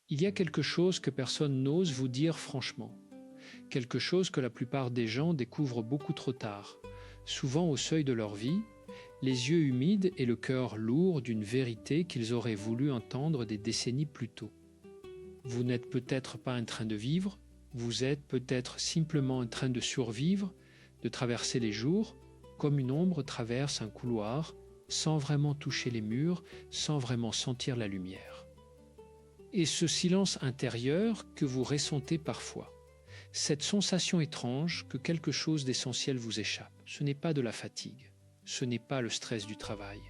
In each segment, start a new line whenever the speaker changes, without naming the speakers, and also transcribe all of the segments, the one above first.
Il y a quelque chose que personne n'ose vous dire franchement. Quelque chose que la plupart des gens découvrent beaucoup trop tard, souvent au seuil de leur vie, les yeux humides et le cœur lourd d'une vérité qu'ils auraient voulu entendre des décennies plus tôt. Vous n'êtes peut-être pas en train de vivre, vous êtes peut-être simplement en train de survivre, de traverser les jours, comme une ombre traverse un couloir, sans vraiment toucher les murs, sans vraiment sentir la lumière. Et ce silence intérieur que vous ressentez parfois, cette sensation étrange que quelque chose d'essentiel vous échappe, ce n'est pas de la fatigue, ce n'est pas le stress du travail.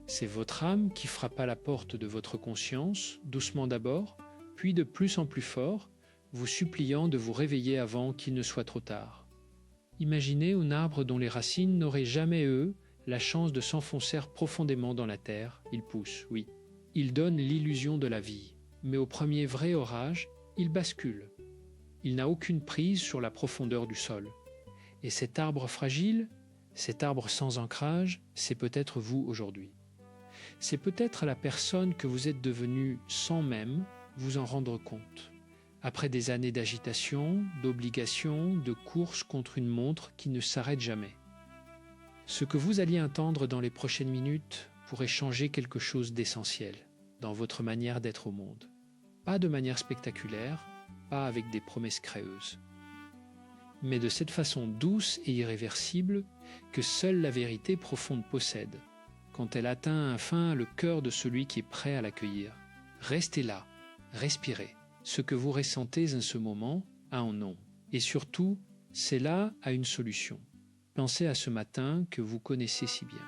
C'est votre âme qui frappe à la porte de votre conscience, doucement d'abord, puis de plus en plus fort, vous suppliant de vous réveiller avant qu'il ne soit trop tard. Imaginez un arbre dont les racines n'auraient jamais, eux, la chance de s'enfoncer profondément dans la terre. Il pousse, oui. Il donne l'illusion de la vie, mais au premier vrai orage, il bascule. Il n'a aucune prise sur la profondeur du sol. Et cet arbre fragile, cet arbre sans ancrage, c'est peut-être vous aujourd'hui. C'est peut-être la personne que vous êtes devenue sans même vous en rendre compte. Après des années d'agitation, d'obligation, de course contre une montre qui ne s'arrête jamais. Ce que vous alliez entendre dans les prochaines minutes pourrait changer quelque chose d'essentiel dans votre manière d'être au monde. Pas de manière spectaculaire, pas avec des promesses créeuses. Mais de cette façon douce et irréversible que seule la vérité profonde possède, quand elle atteint enfin le cœur de celui qui est prêt à l'accueillir. Restez là, respirez. Ce que vous ressentez en ce moment a un nom. Et surtout, c'est là a une solution. Pensez à ce matin que vous connaissez si bien.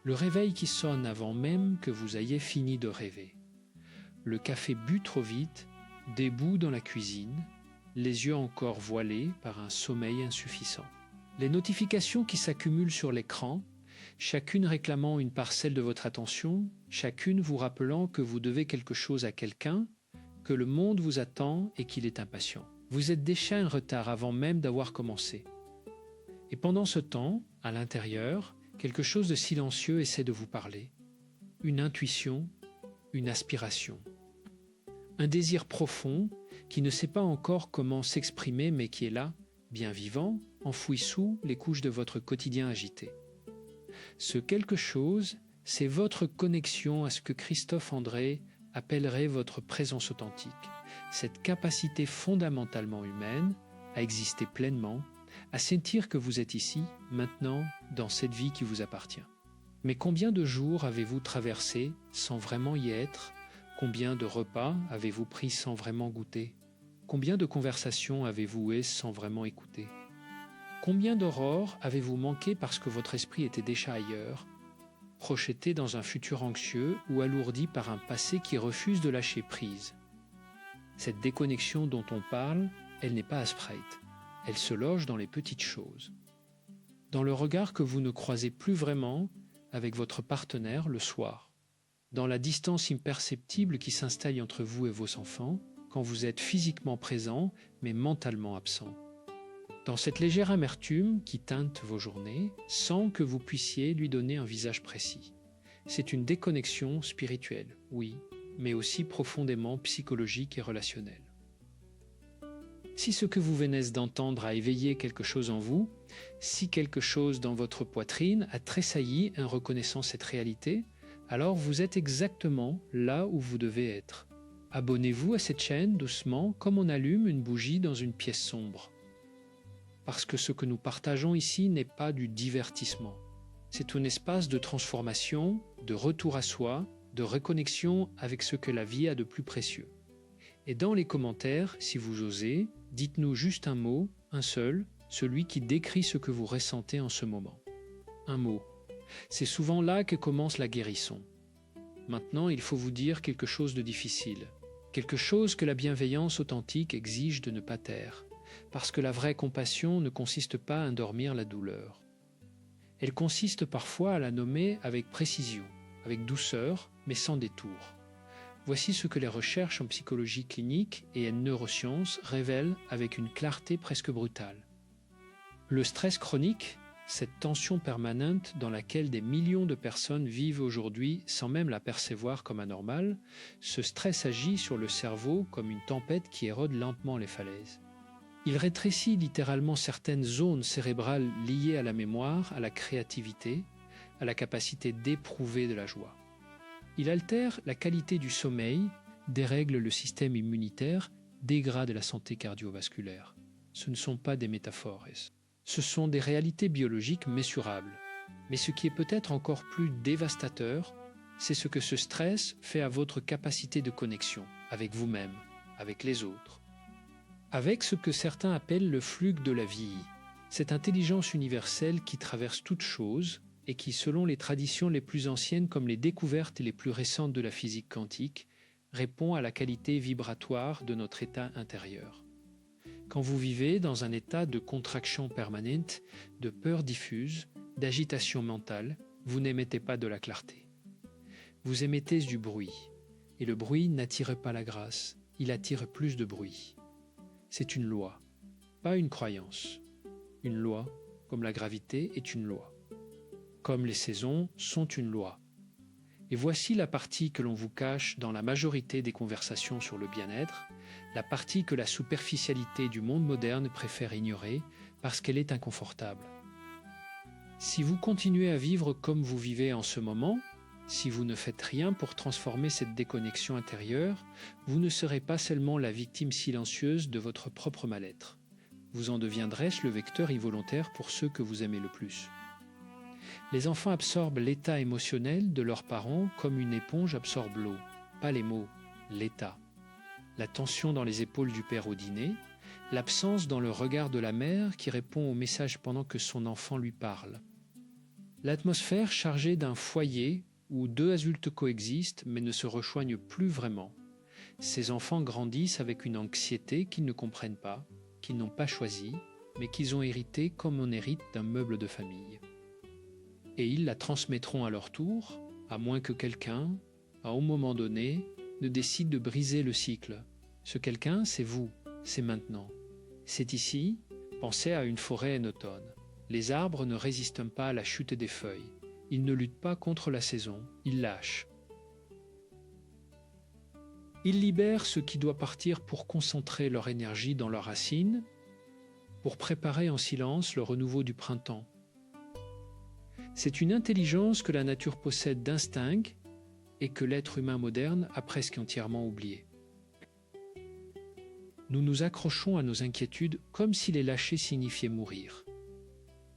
Le réveil qui sonne avant même que vous ayez fini de rêver. Le café bu trop vite, debout dans la cuisine, les yeux encore voilés par un sommeil insuffisant. Les notifications qui s'accumulent sur l'écran, chacune réclamant une parcelle de votre attention, chacune vous rappelant que vous devez quelque chose à quelqu'un, que le monde vous attend et qu'il est impatient. Vous êtes déjà en retard avant même d'avoir commencé. Et pendant ce temps, à l'intérieur, quelque chose de silencieux essaie de vous parler. Une intuition, une aspiration. Un désir profond qui ne sait pas encore comment s'exprimer mais qui est là, bien vivant, enfoui sous les couches de votre quotidien agité. Ce quelque chose, c'est votre connexion à ce que Christophe André appellerait votre présence authentique, cette capacité fondamentalement humaine à exister pleinement, à sentir que vous êtes ici, maintenant, dans cette vie qui vous appartient. Mais combien de jours avez-vous traversé sans vraiment y être? Combien de repas avez-vous pris sans vraiment goûter? Combien de conversations avez-vous eues sans vraiment écouter? Combien d'aurores avez-vous manqué parce que votre esprit était déjà ailleurs, projeté dans un futur anxieux ou alourdi par un passé qui refuse de lâcher prise? Cette déconnexion dont on parle, elle n'est pas abstraite. Elle se loge dans les petites choses. Dans le regard que vous ne croisez plus vraiment avec votre partenaire le soir. Dans la distance imperceptible qui s'installe entre vous et vos enfants quand vous êtes physiquement présent mais mentalement absent. Dans cette légère amertume qui teinte vos journées sans que vous puissiez lui donner un visage précis. C'est une déconnexion spirituelle, oui, mais aussi profondément psychologique et relationnelle. Si ce que vous venez d'entendre a éveillé quelque chose en vous, si quelque chose dans votre poitrine a tressailli en reconnaissant cette réalité, alors vous êtes exactement là où vous devez être. Abonnez-vous à cette chaîne doucement comme on allume une bougie dans une pièce sombre. Parce que ce que nous partageons ici n'est pas du divertissement. C'est un espace de transformation, de retour à soi, de reconnexion avec ce que la vie a de plus précieux. Et dans les commentaires, si vous osez, dites-nous juste un mot, un seul, celui qui décrit ce que vous ressentez en ce moment. Un mot. C'est souvent là que commence la guérison. Maintenant, il faut vous dire quelque chose de difficile. Quelque chose que la bienveillance authentique exige de ne pas taire. Parce que la vraie compassion ne consiste pas à endormir la douleur. Elle consiste parfois à la nommer avec précision, avec douceur, mais sans détour. Voici ce que les recherches en psychologie clinique et en neurosciences révèlent avec une clarté presque brutale. Le stress chronique, cette tension permanente dans laquelle des millions de personnes vivent aujourd'hui sans même la percevoir comme anormale, ce stress agit sur le cerveau comme une tempête qui érode lentement les falaises. Il rétrécit littéralement certaines zones cérébrales liées à la mémoire, à la créativité, à la capacité d'éprouver de la joie. Il altère la qualité du sommeil, dérègle le système immunitaire, dégrade la santé cardiovasculaire. Ce ne sont pas des métaphores. Ce sont des réalités biologiques mensurables. Mais ce qui est peut-être encore plus dévastateur, c'est ce que ce stress fait à votre capacité de connexion avec vous-même, avec les autres. Avec ce que certains appellent le flux de la vie, cette intelligence universelle qui traverse toute chose et qui, selon les traditions les plus anciennes comme les découvertes les plus récentes de la physique quantique, répond à la qualité vibratoire de notre état intérieur. Quand vous vivez dans un état de contraction permanente, de peur diffuse, d'agitation mentale, vous n'émettez pas de la clarté. Vous émettez du bruit, et le bruit n'attire pas la grâce, il attire plus de bruit. C'est une loi, pas une croyance. Une loi, comme la gravité, est une loi. Comme les saisons sont une loi. Et voici la partie que l'on vous cache dans la majorité des conversations sur le bien-être, la partie que la superficialité du monde moderne préfère ignorer parce qu'elle est inconfortable. Si vous continuez à vivre comme vous vivez en ce moment, si vous ne faites rien pour transformer cette déconnexion intérieure, vous ne serez pas seulement la victime silencieuse de votre propre mal-être. Vous en deviendrez le vecteur involontaire pour ceux que vous aimez le plus. Les enfants absorbent l'état émotionnel de leurs parents comme une éponge absorbe l'eau. Pas les mots, l'état. La tension dans les épaules du père au dîner, l'absence dans le regard de la mère qui répond au message pendant que son enfant lui parle. L'atmosphère chargée d'un foyer où deux adultes coexistent mais ne se rejoignent plus vraiment. Ces enfants grandissent avec une anxiété qu'ils ne comprennent pas, qu'ils n'ont pas choisie, mais qu'ils ont hérité comme on hérite d'un meuble de famille. Et ils la transmettront à leur tour, à moins que quelqu'un, à un moment donné, ne décide de briser le cycle. Ce quelqu'un, c'est vous, c'est maintenant. C'est ici, pensez à une forêt en automne. Les arbres ne résistent pas à la chute des feuilles. Ils ne luttent pas contre la saison, ils lâchent. Ils libèrent ce qui doit partir pour concentrer leur énergie dans leurs racines, pour préparer en silence le renouveau du printemps. C'est une intelligence que la nature possède d'instinct et que l'être humain moderne a presque entièrement oubliée. Nous nous accrochons à nos inquiétudes comme si les lâcher signifiait mourir.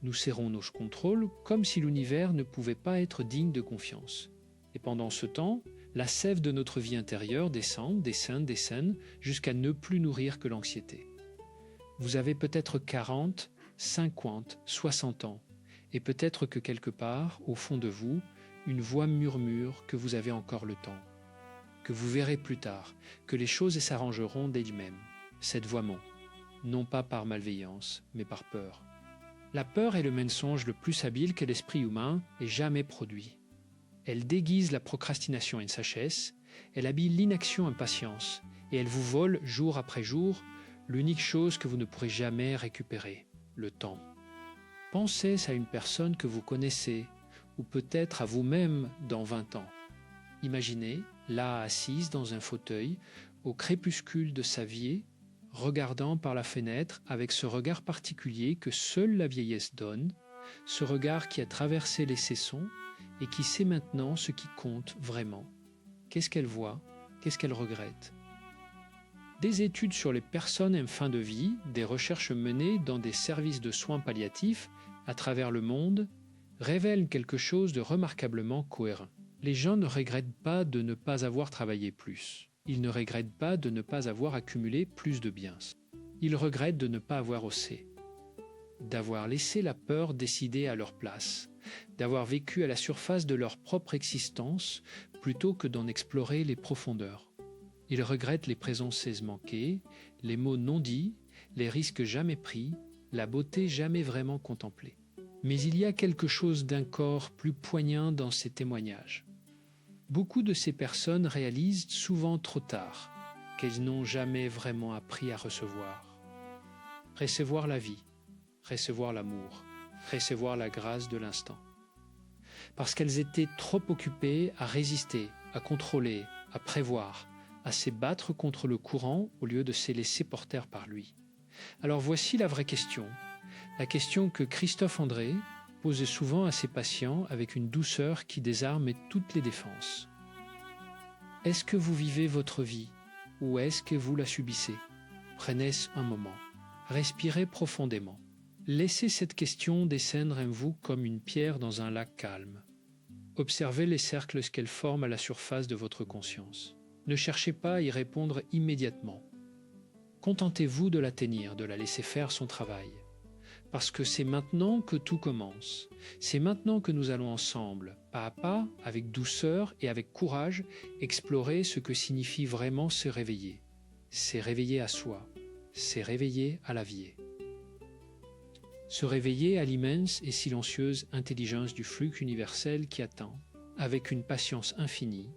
Nous serrons nos contrôles comme si l'univers ne pouvait pas être digne de confiance. Et pendant ce temps, la sève de notre vie intérieure descend, descend, jusqu'à ne plus nourrir que l'anxiété. Vous avez peut-être 40, 50, 60 ans, et peut-être que quelque part, au fond de vous, une voix murmure que vous avez encore le temps, que vous verrez plus tard, que les choses s'arrangeront d'elles-mêmes. Cette voix ment, non pas par malveillance, mais par peur. La peur est le mensonge le plus habile que l'esprit humain ait jamais produit. Elle déguise la procrastination en sagesse, elle habille l'inaction en patience, et elle vous vole jour après jour l'unique chose que vous ne pourrez jamais récupérer, le temps. Pensez à une personne que vous connaissez, ou peut-être à vous-même dans 20 ans. Imaginez, là assise dans un fauteuil, au crépuscule de sa vie, regardant par la fenêtre avec ce regard particulier que seule la vieillesse donne, ce regard qui a traversé les saisons et qui sait maintenant ce qui compte vraiment. Qu'est-ce qu'elle voit? Qu'est-ce qu'elle regrette? Des études sur les personnes en fin de vie, des recherches menées dans des services de soins palliatifs à travers le monde, révèlent quelque chose de remarquablement cohérent. Les gens ne regrettent pas de ne pas avoir travaillé plus. Ils ne regrettent pas de ne pas avoir accumulé plus de biens. Ils regrettent de ne pas avoir osé, d'avoir laissé la peur décider à leur place, d'avoir vécu à la surface de leur propre existence plutôt que d'en explorer les profondeurs. Ils regrettent les présences manquées, les mots non dits, les risques jamais pris, la beauté jamais vraiment contemplée. Mais il y a quelque chose d'encore plus poignant dans ces témoignages. Beaucoup de ces personnes réalisent souvent trop tard qu'elles n'ont jamais vraiment appris à recevoir. Recevoir la vie, recevoir l'amour, recevoir la grâce de l'instant. Parce qu'elles étaient trop occupées à résister, à contrôler, à prévoir, à se battre contre le courant au lieu de se laisser porter par lui. Alors voici la vraie question. La question que Christophe André pose souvent à ses patients avec une douceur qui désarme toutes les défenses. Est-ce que vous vivez votre vie ou est-ce que vous la subissez? Prenez un moment. Respirez profondément. Laissez cette question descendre en vous comme une pierre dans un lac calme. Observez les cercles qu'elle forme à la surface de votre conscience. Ne cherchez pas à y répondre immédiatement. Contentez-vous de la tenir, de la laisser faire son travail. Parce que c'est maintenant que tout commence. C'est maintenant que nous allons ensemble, pas à pas, avec douceur et avec courage, explorer ce que signifie vraiment se réveiller. C'est réveiller à soi. C'est réveiller à la vie. Se réveiller à l'immense et silencieuse intelligence du flux universel qui attend, avec une patience infinie,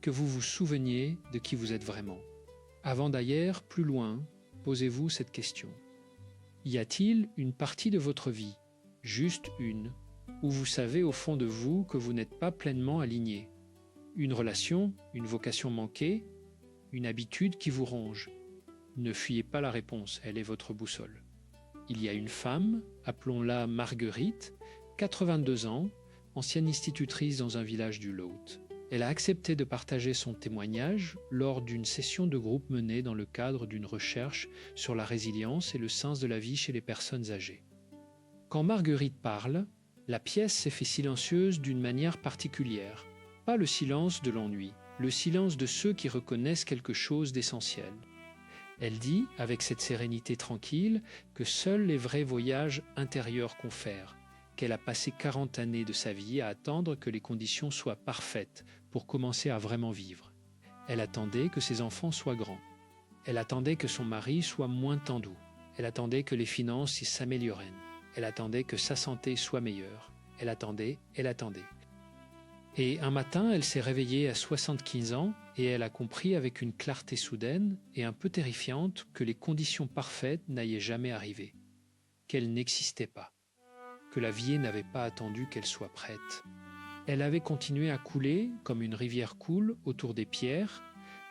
que vous vous souveniez de qui vous êtes vraiment. Avant d'ailleurs, plus loin, posez-vous cette question. Y a-t-il une partie de votre vie, juste une, où vous savez au fond de vous que vous n'êtes pas pleinement aligné? Une relation, une vocation manquée, une habitude qui vous ronge? Ne fuyez pas la réponse, elle est votre boussole. Il y a une femme, appelons-la Marguerite, 82 ans, ancienne institutrice dans un village du Lot. Elle a accepté de partager son témoignage lors d'une session de groupe menée dans le cadre d'une recherche sur la résilience et le sens de la vie chez les personnes âgées. Quand Marguerite parle, la pièce s'est fait silencieuse d'une manière particulière. Pas le silence de l'ennui, le silence de ceux qui reconnaissent quelque chose d'essentiel. Elle dit, avec cette sérénité tranquille, que seuls les vrais voyages intérieurs confèrent, qu'elle a passé 40 années de sa vie à attendre que les conditions soient parfaites pour commencer à vraiment vivre. Elle attendait que ses enfants soient grands. Elle attendait que son mari soit moins tendu. Elle attendait que les finances s'améliorent. Elle attendait que sa santé soit meilleure. Elle attendait. Et un matin, elle s'est réveillée à 75 ans et elle a compris avec une clarté soudaine et un peu terrifiante que les conditions parfaites n'allaient jamais arriver, qu'elles n'existaient pas, que la vie n'avait pas attendu qu'elle soit prête. Elle avait continué à couler comme une rivière coule autour des pierres,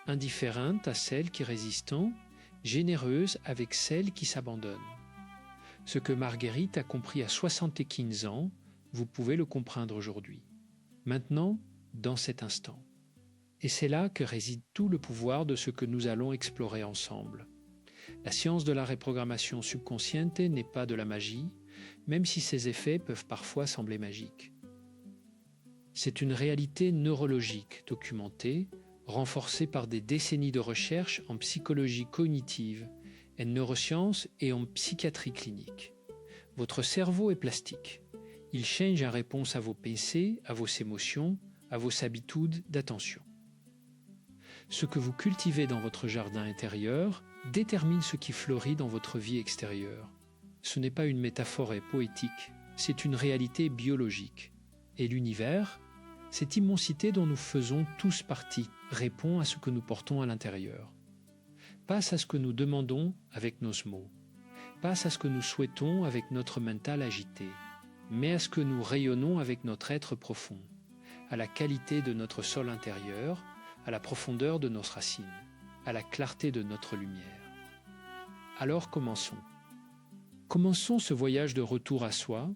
indifférente à celles qui résistent, généreuse avec celles qui s'abandonnent. Ce que Marguerite a compris à 75 ans, vous pouvez le comprendre aujourd'hui. Maintenant, dans cet instant. Et c'est là que réside tout le pouvoir de ce que nous allons explorer ensemble. La science de la reprogrammation subconsciente n'est pas de la magie, même si ses effets peuvent parfois sembler magiques. C'est une réalité neurologique documentée, renforcée par des décennies de recherche en psychologie cognitive, en neurosciences et en psychiatrie clinique. Votre cerveau est plastique. Il change en réponse à vos pensées, à vos émotions, à vos habitudes d'attention. Ce que vous cultivez dans votre jardin intérieur détermine ce qui fleurit dans votre vie extérieure. Ce n'est pas une métaphore poétique, c'est une réalité biologique. Et l'univers, cette immensité dont nous faisons tous partie, répond à ce que nous portons à l'intérieur. Passe à ce que nous demandons avec nos mots. Passe à ce que nous souhaitons avec notre mental agité. Mais à ce que nous rayonnons avec notre être profond, à la qualité de notre sol intérieur, à la profondeur de nos racines, à la clarté de notre lumière. Alors commençons. Commençons ce voyage de retour à soi,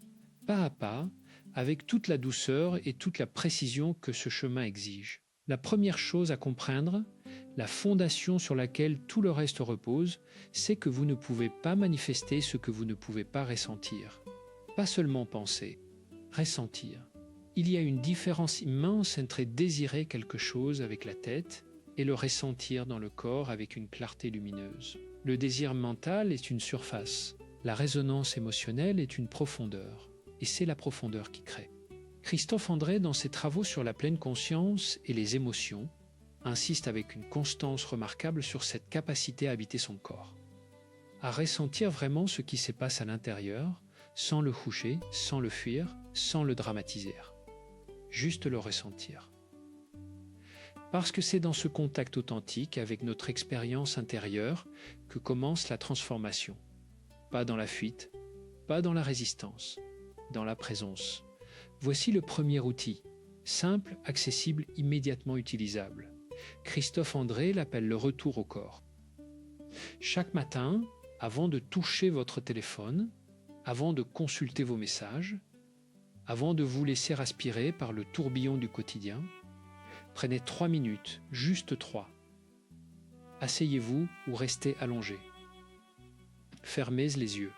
pas à pas, avec toute la douceur et toute la précision que ce chemin exige. La première chose à comprendre, la fondation sur laquelle tout le reste repose, c'est que vous ne pouvez pas manifester ce que vous ne pouvez pas ressentir. Pas seulement penser, ressentir. Il y a une différence immense entre désirer quelque chose avec la tête et le ressentir dans le corps avec une clarté lumineuse. Le désir mental est une surface. La résonance émotionnelle est une profondeur. Et c'est la profondeur qui crée. Christophe André, dans ses travaux sur la pleine conscience et les émotions, insiste avec une constance remarquable sur cette capacité à habiter son corps. À ressentir vraiment ce qui se passe à l'intérieur, sans le coucher, sans le fuir, sans le dramatiser. Juste le ressentir. Parce que c'est dans ce contact authentique avec notre expérience intérieure que commence la transformation. Pas dans la fuite, pas dans la résistance, dans la présence. Voici le premier outil, simple, accessible, immédiatement utilisable. Christophe André l'appelle le retour au corps. Chaque matin, avant de toucher votre téléphone, avant de consulter vos messages, avant de vous laisser aspirer par le tourbillon du quotidien, prenez 3 minutes, juste 3. Asseyez-vous ou restez allongé. Fermez les yeux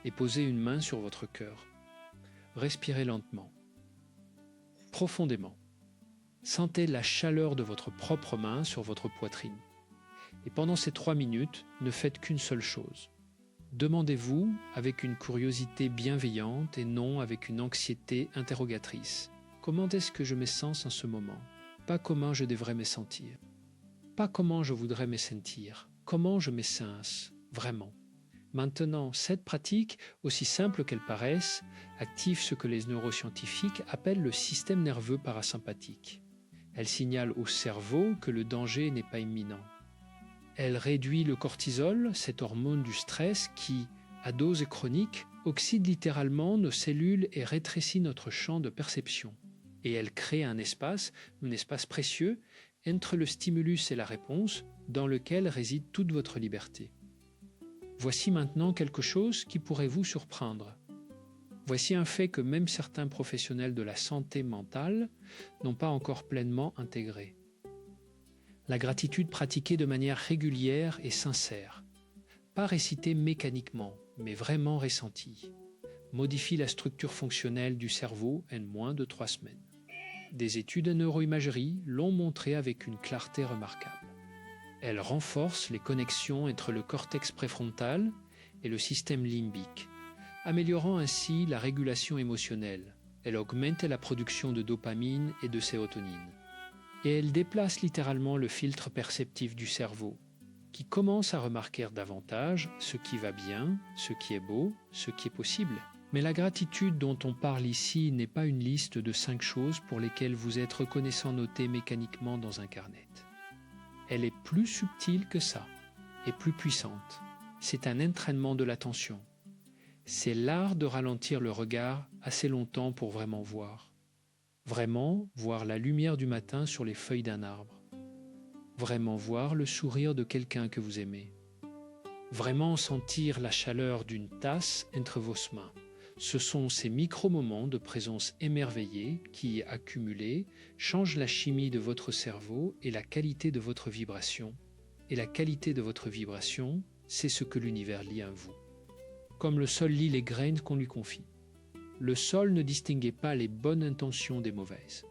et posez une main sur votre cœur. Respirez lentement, profondément. Sentez la chaleur de votre propre main sur votre poitrine. Et pendant ces 3 minutes, ne faites qu'une seule chose. Demandez-vous avec une curiosité bienveillante et non avec une anxiété interrogatrice. Comment est-ce que je me sens en ce moment? Pas comment je devrais me sentir. Pas comment je voudrais me sentir. Comment je me sens vraiment. Maintenant, cette pratique, aussi simple qu'elle paraisse, active ce que les neuroscientifiques appellent le système nerveux parasympathique. Elle signale au cerveau que le danger n'est pas imminent. Elle réduit le cortisol, cette hormone du stress qui, à dose chronique, oxyde littéralement nos cellules et rétrécit notre champ de perception. Et elle crée un espace précieux, entre le stimulus et la réponse, dans lequel réside toute votre liberté. Voici maintenant quelque chose qui pourrait vous surprendre. Voici un fait que même certains professionnels de la santé mentale n'ont pas encore pleinement intégré. La gratitude pratiquée de manière régulière et sincère, pas récitée mécaniquement, mais vraiment ressentie, modifie la structure fonctionnelle du cerveau en moins de 3 semaines. Des études en neuroimagerie l'ont montré avec une clarté remarquable. Elle renforce les connexions entre le cortex préfrontal et le système limbique, améliorant ainsi la régulation émotionnelle. Elle augmente la production de dopamine et de sérotonine. Et elle déplace littéralement le filtre perceptif du cerveau, qui commence à remarquer davantage ce qui va bien, ce qui est beau, ce qui est possible. Mais la gratitude dont on parle ici n'est pas une liste de 5 choses pour lesquelles vous êtes reconnaissant noté mécaniquement dans un carnet. Elle est plus subtile que ça et plus puissante. C'est un entraînement de l'attention. C'est l'art de ralentir le regard assez longtemps pour vraiment voir. Vraiment voir la lumière du matin sur les feuilles d'un arbre. Vraiment voir le sourire de quelqu'un que vous aimez. Vraiment sentir la chaleur d'une tasse entre vos mains. Ce sont ces micro-moments de présence émerveillée qui, accumulés, changent la chimie de votre cerveau et la qualité de votre vibration. Et la qualité de votre vibration, c'est ce que l'univers lit en vous. Comme le sol lit les graines qu'on lui confie. Le sol ne distinguait pas les bonnes intentions des mauvaises.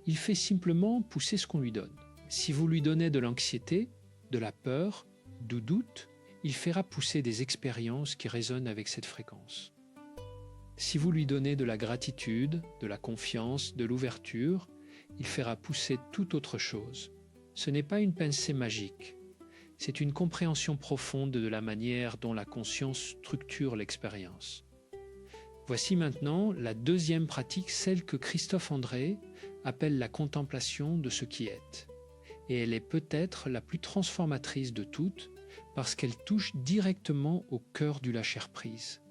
Il fait simplement pousser ce qu'on lui donne. Si vous lui donnez de l'anxiété, de la peur, du doute, il fera pousser des expériences qui résonnent avec cette fréquence. Si vous lui donnez de la gratitude, de la confiance, de l'ouverture, il fera pousser toute autre chose. Ce n'est pas une pensée magique, c'est une compréhension profonde de la manière dont la conscience structure l'expérience. Voici maintenant la deuxième pratique, celle que Christophe André appelle la contemplation de ce qui est. Et elle est peut-être la plus transformatrice de toutes parce qu'elle touche directement au cœur du lâcher-prise.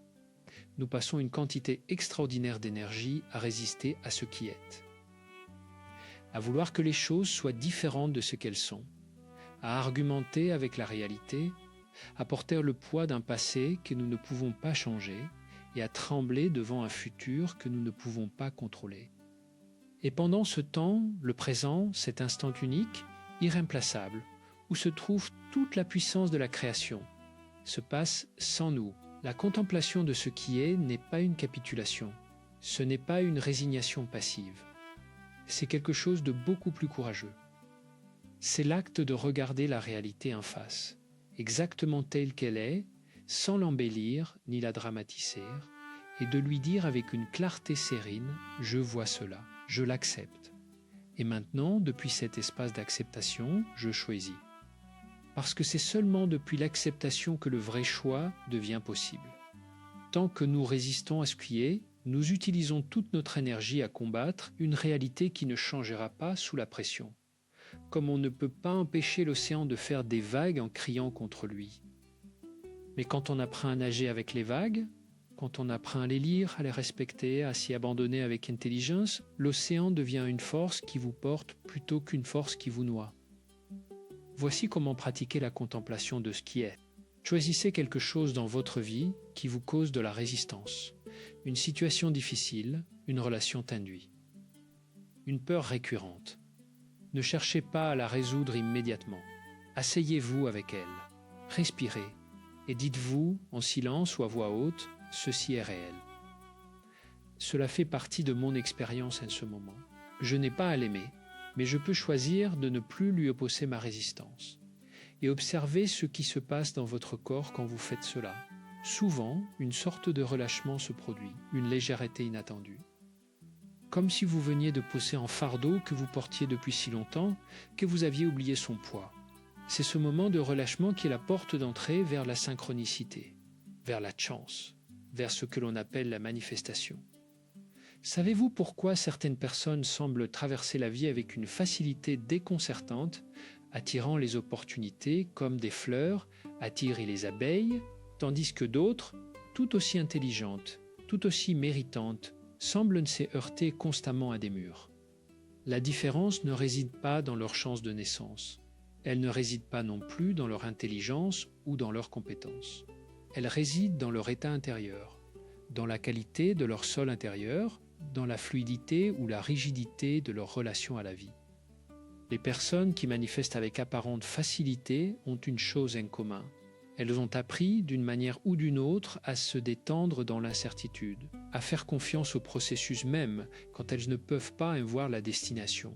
Nous passons une quantité extraordinaire d'énergie à résister à ce qui est. À vouloir que les choses soient différentes de ce qu'elles sont, à argumenter avec la réalité, à porter le poids d'un passé que nous ne pouvons pas changer et à trembler devant un futur que nous ne pouvons pas contrôler. Et pendant ce temps, le présent, cet instant unique, irremplaçable, où se trouve toute la puissance de la création, se passe sans nous. La contemplation de ce qui est n'est pas une capitulation, ce n'est pas une résignation passive. C'est quelque chose de beaucoup plus courageux. C'est l'acte de regarder la réalité en face, exactement telle qu'elle est, sans l'embellir ni la dramatiser, et de lui dire avec une clarté sérénine « Je vois cela, je l'accepte. Et maintenant, depuis cet espace d'acceptation, je choisis. » Parce que c'est seulement depuis l'acceptation que le vrai choix devient possible. Tant que nous résistons à ce qui est, nous utilisons toute notre énergie à combattre une réalité qui ne changera pas sous la pression. Comme on ne peut pas empêcher l'océan de faire des vagues en criant contre lui. Mais quand on apprend à nager avec les vagues, quand on apprend à les lire, à les respecter, à s'y abandonner avec intelligence, l'océan devient une force qui vous porte plutôt qu'une force qui vous noie. Voici comment pratiquer la contemplation de ce qui est. Choisissez quelque chose dans votre vie qui vous cause de la résistance, une situation difficile, une relation tendue, une peur récurrente. Ne cherchez pas à la résoudre immédiatement. Asseyez-vous avec elle, respirez et dites-vous en silence ou à voix haute, ceci est réel. Cela fait partie de mon expérience en ce moment. Je n'ai pas à l'aimer, mais je peux choisir de ne plus lui opposer ma résistance. Et observez ce qui se passe dans votre corps quand vous faites cela. Souvent, une sorte de relâchement se produit, une légèreté inattendue. Comme si vous veniez de poser un fardeau que vous portiez depuis si longtemps que vous aviez oublié son poids. C'est ce moment de relâchement qui est la porte d'entrée vers la synchronicité, vers la chance, vers ce que l'on appelle la manifestation. Savez-vous pourquoi certaines personnes semblent traverser la vie avec une facilité déconcertante, attirant les opportunités comme des fleurs attirent les abeilles, tandis que d'autres, tout aussi intelligentes, tout aussi méritantes, semblent se heurter constamment à des murs? La différence ne réside pas dans leur chance de naissance. Elle ne réside pas non plus dans leur intelligence ou dans leurs compétences. Elle réside dans leur état intérieur, dans la qualité de leur sol intérieur, dans la fluidité ou la rigidité de leur relation à la vie. Les personnes qui manifestent avec apparente facilité ont une chose en commun. Elles ont appris, d'une manière ou d'une autre, à se détendre dans l'incertitude, à faire confiance au processus même quand elles ne peuvent pas en voir la destination.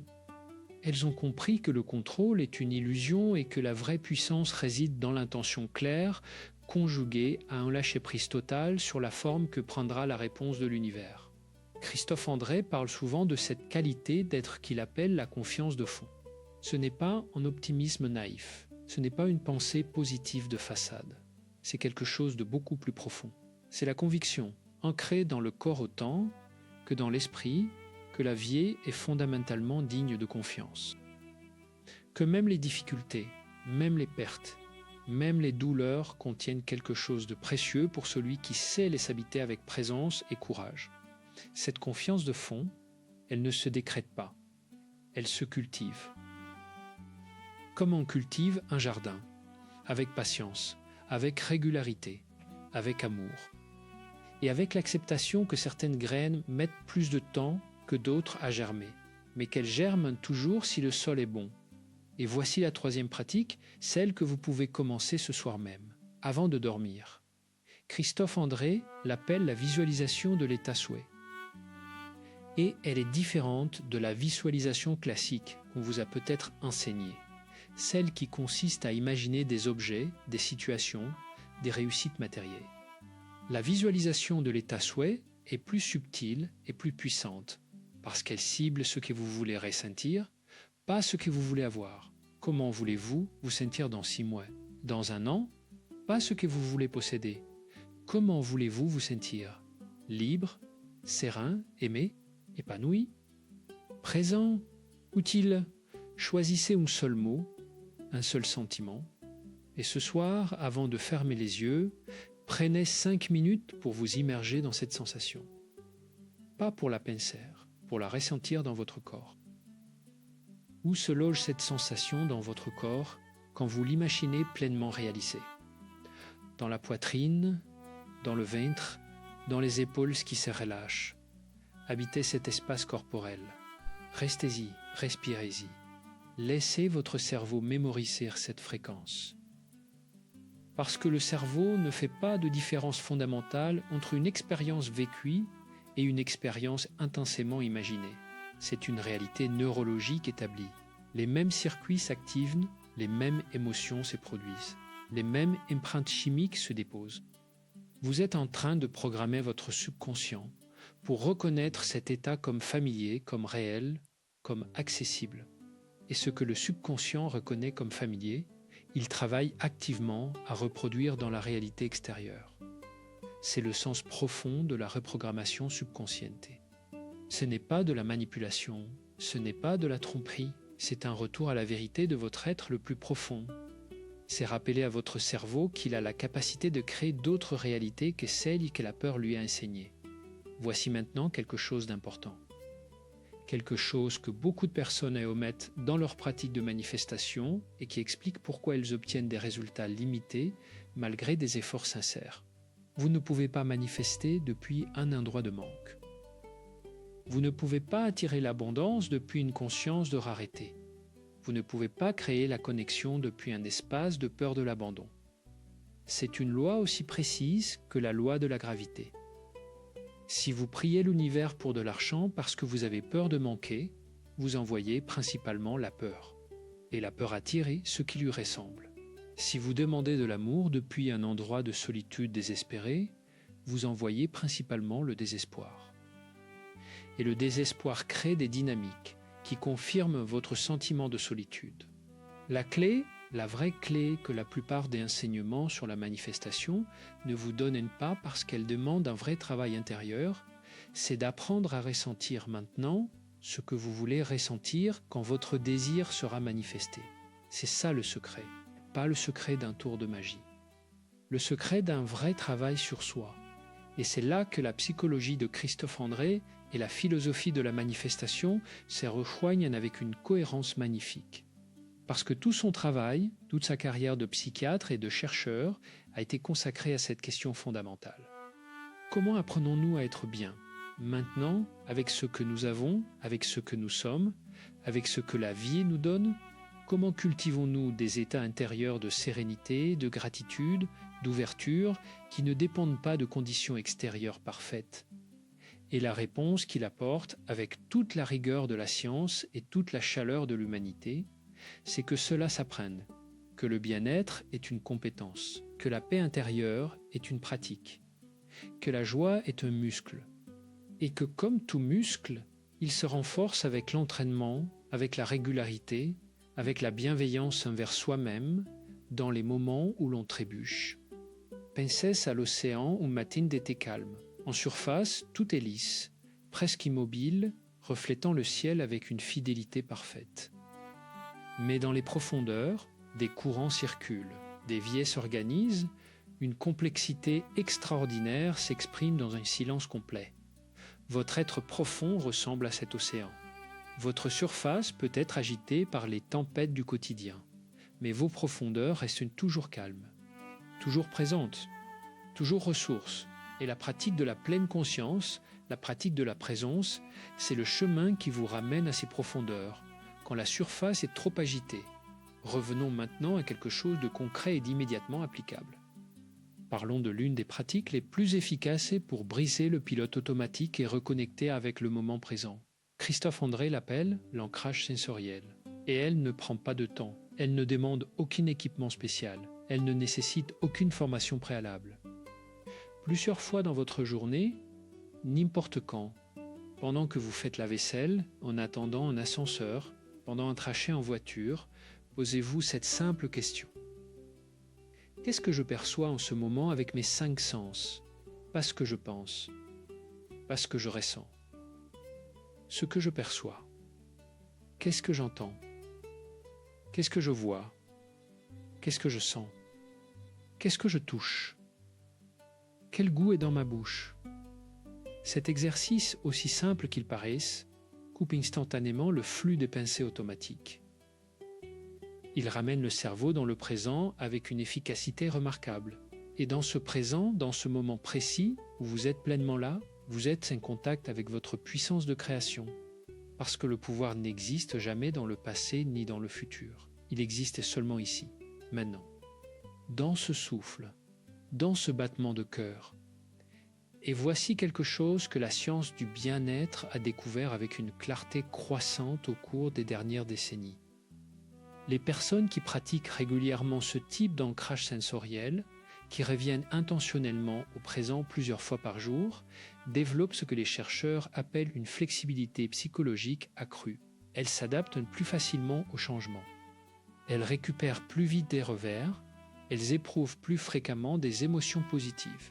Elles ont compris que le contrôle est une illusion et que la vraie puissance réside dans l'intention claire, conjuguée à un lâcher-prise total sur la forme que prendra la réponse de l'univers. Christophe André parle souvent de cette qualité d'être qu'il appelle la confiance de fond. Ce n'est pas un optimisme naïf, ce n'est pas une pensée positive de façade. C'est quelque chose de beaucoup plus profond. C'est la conviction, ancrée dans le corps autant que dans l'esprit, que la vie est fondamentalement digne de confiance. Que même les difficultés, même les pertes, même les douleurs contiennent quelque chose de précieux pour celui qui sait les habiter avec présence et courage. Cette confiance de fond, elle ne se décrète pas, elle se cultive. Comme on cultive un jardin, avec patience, avec régularité, avec amour, et avec l'acceptation que certaines graines mettent plus de temps que d'autres à germer, mais qu'elles germent toujours si le sol est bon. Et voici la troisième pratique, celle que vous pouvez commencer ce soir même, avant de dormir. Christophe André l'appelle la visualisation de l'état souhait. Et elle est différente de la visualisation classique qu'on vous a peut-être enseignée, celle qui consiste à imaginer des objets, des situations, des réussites matérielles. La visualisation de l'état souhait est plus subtile et plus puissante, parce qu'elle cible ce que vous voulez ressentir, pas ce que vous voulez avoir. Comment voulez-vous vous sentir dans 6 mois? Dans 1 an? Pas ce que vous voulez posséder. Comment voulez-vous vous sentir? Libre, serein, aimé, épanoui, présent, utile? Choisissez un seul mot, un seul sentiment. Et ce soir, avant de fermer les yeux, prenez 5 minutes pour vous immerger dans cette sensation. Pas pour la penser, pour la ressentir dans votre corps. Où se loge cette sensation dans votre corps quand vous l'imaginez pleinement réalisée? Dans la poitrine, dans le ventre, dans les épaules qui se relâchent. Habitez cet espace corporel. Restez-y, respirez-y. Laissez votre cerveau mémoriser cette fréquence. Parce que le cerveau ne fait pas de différence fondamentale entre une expérience vécue et une expérience intensément imaginée. C'est une réalité neurologique établie. Les mêmes circuits s'activent, les mêmes émotions se produisent, les mêmes empreintes chimiques se déposent. Vous êtes en train de programmer votre subconscient pour reconnaître cet état comme familier, comme réel, comme accessible. Et ce que le subconscient reconnaît comme familier, il travaille activement à reproduire dans la réalité extérieure. C'est le sens profond de la reprogrammation subconsciente. Ce n'est pas de la manipulation, ce n'est pas de la tromperie, c'est un retour à la vérité de votre être le plus profond. C'est rappeler à votre cerveau qu'il a la capacité de créer d'autres réalités que celles que la peur lui a enseignées. Voici maintenant quelque chose d'important. Quelque chose que beaucoup de personnes omettent dans leur pratique de manifestation et qui explique pourquoi elles obtiennent des résultats limités malgré des efforts sincères. Vous ne pouvez pas manifester depuis un endroit de manque. Vous ne pouvez pas attirer l'abondance depuis une conscience de rareté. Vous ne pouvez pas créer la connexion depuis un espace de peur de l'abandon. C'est une loi aussi précise que la loi de la gravité. Si vous priez l'univers pour de l'argent parce que vous avez peur de manquer, vous envoyez principalement la peur. Et la peur attire ce qui lui ressemble. Si vous demandez de l'amour depuis un endroit de solitude désespérée, vous envoyez principalement le désespoir. Et le désespoir crée des dynamiques qui confirment votre sentiment de solitude. La clé, la vraie clé que la plupart des enseignements sur la manifestation ne vous donnent pas parce qu'elle demande un vrai travail intérieur, c'est d'apprendre à ressentir maintenant ce que vous voulez ressentir quand votre désir sera manifesté. C'est ça le secret, pas le secret d'un tour de magie. Le secret d'un vrai travail sur soi. Et c'est là que la psychologie de Christophe André et la philosophie de la manifestation se rejoignent avec une cohérence magnifique. Parce que tout son travail, toute sa carrière de psychiatre et de chercheur a été consacrée à cette question fondamentale. Comment apprenons-nous à être bien, maintenant, avec ce que nous avons, avec ce que nous sommes, avec ce que la vie nous donne? Comment cultivons-nous des états intérieurs de sérénité, de gratitude, d'ouverture, qui ne dépendent pas de conditions extérieures parfaites? Et la réponse qu'il apporte, avec toute la rigueur de la science et toute la chaleur de l'humanité, c'est que cela s'apprenne, que le bien-être est une compétence, que la paix intérieure est une pratique, que la joie est un muscle, et que comme tout muscle, il se renforce avec l'entraînement, avec la régularité, avec la bienveillance envers soi-même, dans les moments où l'on trébuche. Pensez à l'océan où Mathilde était calme. En surface, tout est lisse, presque immobile, reflétant le ciel avec une fidélité parfaite. Mais dans les profondeurs, des courants circulent, des vies s'organisent, une complexité extraordinaire s'exprime dans un silence complet. Votre être profond ressemble à cet océan. Votre surface peut être agitée par les tempêtes du quotidien, mais vos profondeurs restent toujours calmes, toujours présentes, toujours ressources. Et la pratique de la pleine conscience, la pratique de la présence, c'est le chemin qui vous ramène à ces profondeurs, quand la surface est trop agitée. Revenons maintenant à quelque chose de concret et d'immédiatement applicable. Parlons de l'une des pratiques les plus efficaces pour briser le pilote automatique et reconnecter avec le moment présent. Christophe André l'appelle l'ancrage sensoriel. Et elle ne prend pas de temps, elle ne demande aucun équipement spécial, elle ne nécessite aucune formation préalable. Plusieurs fois dans votre journée, n'importe quand, pendant que vous faites la vaisselle, en attendant un ascenseur, pendant un trajet en voiture, posez-vous cette simple question. Qu'est-ce que je perçois en ce moment avec mes 5 sens? Pas ce que je pense, pas ce que je ressens. Ce que je perçois. Qu'est-ce que j'entends? Qu'est-ce que je vois? Qu'est-ce que je sens? Qu'est-ce que je touche? Quel goût est dans ma bouche? Cet exercice, aussi simple qu'il paraisse, coupe instantanément le flux des pensées automatiques. Il ramène le cerveau dans le présent avec une efficacité remarquable. Et dans ce présent, dans ce moment précis où vous êtes pleinement là, vous êtes en contact avec votre puissance de création. Parce que le pouvoir n'existe jamais dans le passé ni dans le futur. Il existe seulement ici, maintenant. Dans ce souffle, dans ce battement de cœur. Et voici quelque chose que la science du bien-être a découvert avec une clarté croissante au cours des dernières décennies. Les personnes qui pratiquent régulièrement ce type d'ancrage sensoriel, qui reviennent intentionnellement au présent plusieurs fois par jour, développent ce que les chercheurs appellent une flexibilité psychologique accrue. Elles s'adaptent plus facilement au changement. Elles récupèrent plus vite des revers, elles éprouvent plus fréquemment des émotions positives.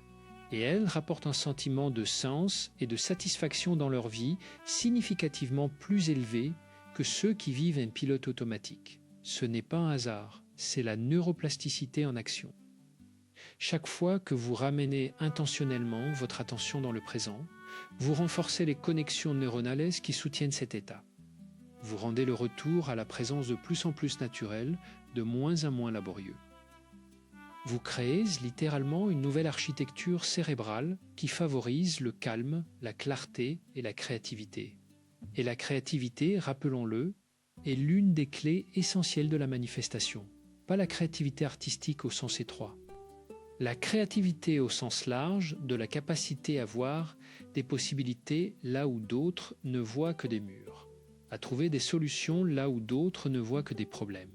Et elles rapportent un sentiment de sens et de satisfaction dans leur vie significativement plus élevé que ceux qui vivent un pilote automatique. Ce n'est pas un hasard, c'est la neuroplasticité en action. Chaque fois que vous ramenez intentionnellement votre attention dans le présent, vous renforcez les connexions neuronales qui soutiennent cet état. Vous rendez le retour à la présence de plus en plus naturel, de moins en moins laborieux. Vous créez littéralement une nouvelle architecture cérébrale qui favorise le calme, la clarté et la créativité. Et la créativité, rappelons-le, est l'une des clés essentielles de la manifestation. Pas la créativité artistique au sens étroit. La créativité au sens large de la capacité à voir des possibilités là où d'autres ne voient que des murs, à trouver des solutions là où d'autres ne voient que des problèmes,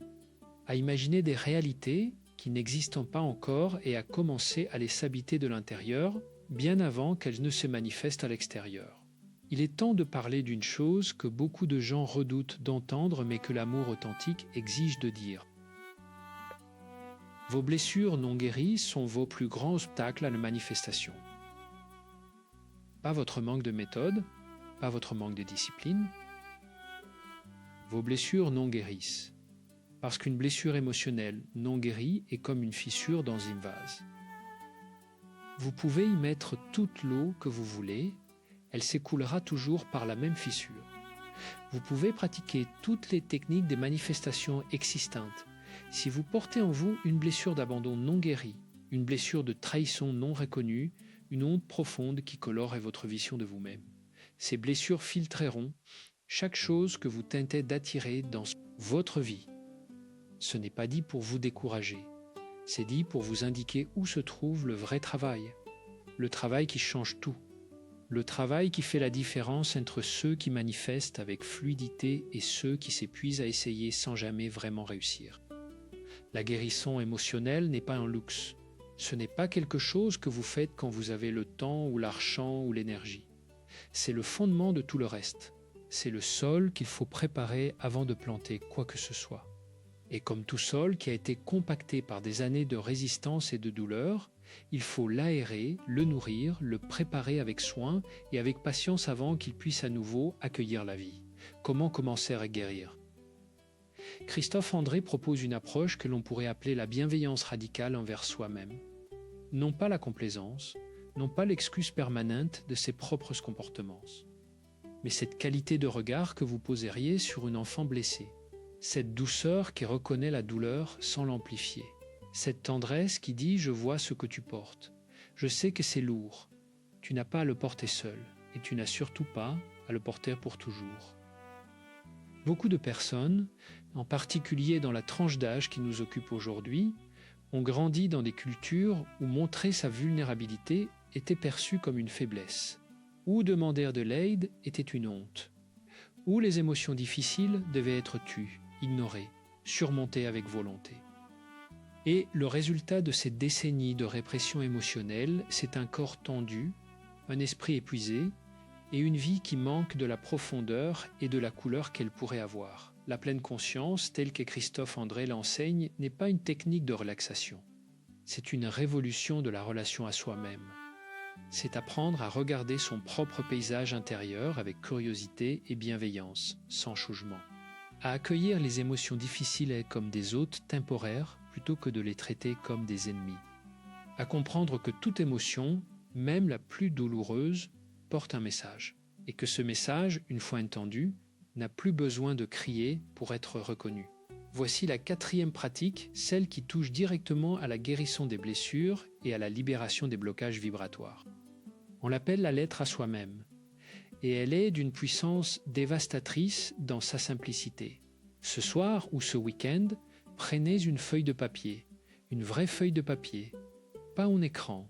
à imaginer des réalités qui n'existent pas encore et à commencer à les s'habiter de l'intérieur, bien avant qu'elles ne se manifestent à l'extérieur. Il est temps de parler d'une chose que beaucoup de gens redoutent d'entendre mais que l'amour authentique exige de dire. Vos blessures non guéries sont vos plus grands obstacles à la manifestation. Pas votre manque de méthode, pas votre manque de discipline. Vos blessures non guérissent. Parce qu'une blessure émotionnelle non guérie est comme une fissure dans une vase. Vous pouvez y mettre toute l'eau que vous voulez, elle s'écoulera toujours par la même fissure. Vous pouvez pratiquer toutes les techniques des manifestations existantes. Si vous portez en vous une blessure d'abandon non guérie, une blessure de trahison non reconnue, une honte profonde qui colorerait votre vision de vous-même, ces blessures filtreront chaque chose que vous tentez d'attirer dans votre vie. Ce n'est pas dit pour vous décourager, c'est dit pour vous indiquer où se trouve le vrai travail, le travail qui change tout, le travail qui fait la différence entre ceux qui manifestent avec fluidité et ceux qui s'épuisent à essayer sans jamais vraiment réussir. La guérison émotionnelle n'est pas un luxe. Ce n'est pas quelque chose que vous faites quand vous avez le temps ou l'argent ou l'énergie. C'est le fondement de tout le reste. C'est le sol qu'il faut préparer avant de planter quoi que ce soit. Et comme tout sol qui a été compacté par des années de résistance et de douleur, il faut l'aérer, le nourrir, le préparer avec soin et avec patience avant qu'il puisse à nouveau accueillir la vie. Comment commencer à guérir ? Christophe André propose une approche que l'on pourrait appeler la bienveillance radicale envers soi-même. Non pas la complaisance, non pas l'excuse permanente de ses propres comportements, mais cette qualité de regard que vous poseriez sur une enfant blessée, cette douceur qui reconnaît la douleur sans l'amplifier, cette tendresse qui dit « je vois ce que tu portes, je sais que c'est lourd, tu n'as pas à le porter seul et tu n'as surtout pas à le porter pour toujours ». Beaucoup de personnes, en particulier dans la tranche d'âge qui nous occupe aujourd'hui, ont grandi dans des cultures où montrer sa vulnérabilité était perçu comme une faiblesse, où demander de l'aide était une honte, où les émotions difficiles devaient être tues, ignorées, surmontées avec volonté. Et le résultat de ces décennies de répression émotionnelle, c'est un corps tendu, un esprit épuisé, et une vie qui manque de la profondeur et de la couleur qu'elle pourrait avoir. La pleine conscience, telle que Christophe André l'enseigne, n'est pas une technique de relaxation. C'est une révolution de la relation à soi-même. C'est apprendre à regarder son propre paysage intérieur avec curiosité et bienveillance, sans jugement. À accueillir les émotions difficiles comme des hôtes temporaires plutôt que de les traiter comme des ennemis. À comprendre que toute émotion, même la plus douloureuse, porte un message, et que ce message, une fois entendu, n'a plus besoin de crier pour être reconnu. Voici la 4e pratique, celle qui touche directement à la guérison des blessures et à la libération des blocages vibratoires. On l'appelle la lettre à soi-même, et elle est d'une puissance dévastatrice dans sa simplicité. Ce soir ou ce week-end, prenez une feuille de papier, une vraie feuille de papier, pas un écran,